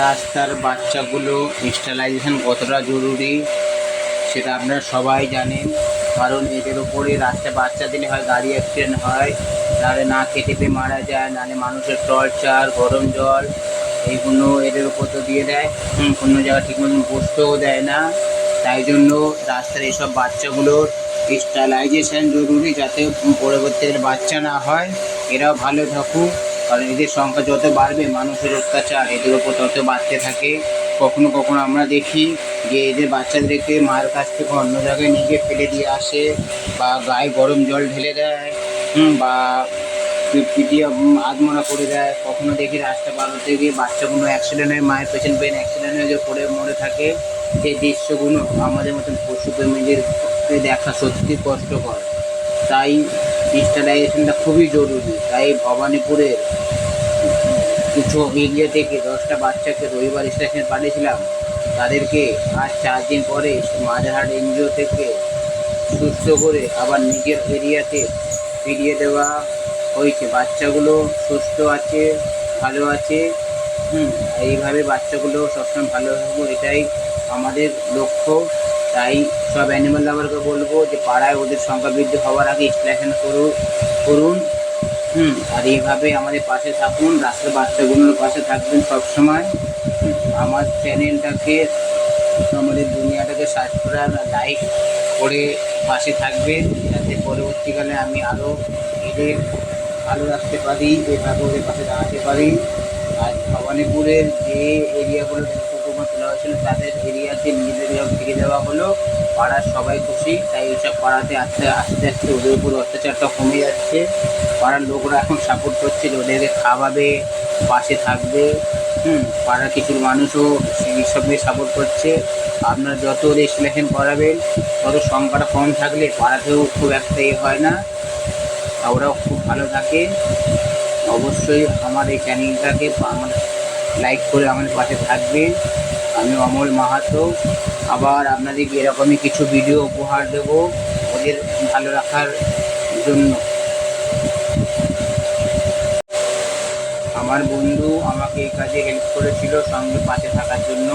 রাস্তার বাচ্চাগুলো স্টেলাইজেশন কতটা জরুরি সেটা আপনারা সবাই জানেন। কারণ এদের উপরে রাস্তায় বাচ্চা দিলে হয় গাড়ি অ্যাক্সিডেন্ট হয়, নাহলে না খেতে পেয়ে মারা যায়, নাহলে মানুষের টর্চার, গরম জল এইগুলো এদের উপর তো দিয়ে দেয়। কোনো জায়গায় ঠিক মতন বসতেও দেয় না। তাই জন্য রাস্তার এইসব বাচ্চাগুলোর স্টেলাইজেশন জরুরি, যাতে পরবর্তীকালে বাচ্চা না হয়, এরাও ভালো থাকুক। কারণ এদের সংখ্যা যত বাড়বে, মানুষের অত্যাচার এদের ওপর তত বাড়তে থাকে। কখনো কখনো আমরা দেখি যে এদের বাচ্চাদেরকে মায়ের কাছ থেকে অন্য জায়গায় নিয়ে ফেলে দিয়ে আসে, বা গায়ে গরম জল ঢেলে দেয়, বা পিটিয়ে আধমরা করে দেয়। কখনো দেখি রাস্তা পার হতে গিয়ে বাচ্চাগুলো অ্যাক্সিডেন্ট হয়ে, মায়ের পেছন পেন অ্যাক্সিডেন্ট হয়ে যে পড়ে মরে থাকে। সেই দৃশ্যগুলো আমাদের মতন পশুপ্রেমীদের দেখা সত্যি কষ্টকর। তাই ডিজিটালাইজেশনটা খুবই জরুরি। তাই ভবানীপুরের কিছু এরিয়া থেকে 10টা বাচ্চাকে রবিবার স্টেশনে পাঠিয়েছিলাম। তাদেরকে আজ 4 দিন পরে মাঝেরহাট এনজিও থেকে সুস্থ করে আবার নিজের এরিয়াতে ফিরিয়ে দেওয়া হয়েছে। বাচ্চাগুলো সুস্থ আছে, ভালো আছে। এইভাবে বাচ্চাগুলো সবসময় ভালো থাকবো, এটাই আমাদের লক্ষ্য। তাই সব অ্যানিমাল লাভারকে বলবো যে পাড়ায় ওদের সংখ্যা বৃদ্ধি হওয়ার আগে ইনস্টলেশন করুন। আর এইভাবে আমাদের পাশে থাকুন, রাস্তার বাচ্চাগুলোর পাশে থাকবেন সবসময়। আমার চ্যানেলটাকে, আমাদের দুনিয়াটাকে সাবস্ক্রাইব আর লাইক করে পাশে থাকবেন, যাতে পরবর্তীকালে আমি আরও এদের ভালো রাখতে পারি, এভাবে ওদের পাশে দাঁড়াতে পারি। আর ভবানীপুরের যে এরিয়াগুলো থেকে কুকুরমা তোলা হয়েছিল, তাদের এরিয়াতে নিজেদের ফিরে দেওয়া হলো। পাড়ার সবাই খুশি। তাই এইসব পাড়াতে আস্তে আস্তে আস্তে ওদের উপর অত্যাচারটা কমে যাচ্ছে। পাড়ার লোকরা এখন সাপোর্ট করছে যে ওদেরকে খাওয়াবে, পাশে থাকবে। পাড়ার কিছু মানুষও সেই সব নিয়ে সাপোর্ট করছে। আপনার যত রেজিস্ট্রেশন করাবেন, তত সংখ্যাটা কম থাকলে পাড়াতেও খুব একটা হয় না, ওরাও খুব ভালো থাকে। অবশ্যই আমার এই চ্যানেলটাকে আমার লাইক করে আমাদের পাশে থাকবেন। আমি অমল মাহাতো। আবার আপনাদেরকে এরকমই কিছু ভিডিও উপহার দেব ওদের ভালো রাখার জন্য। আমার বন্ধু আমাকে এই কাজে হেল্প করেছিল, সঙ্গে পাশে থাকার জন্য।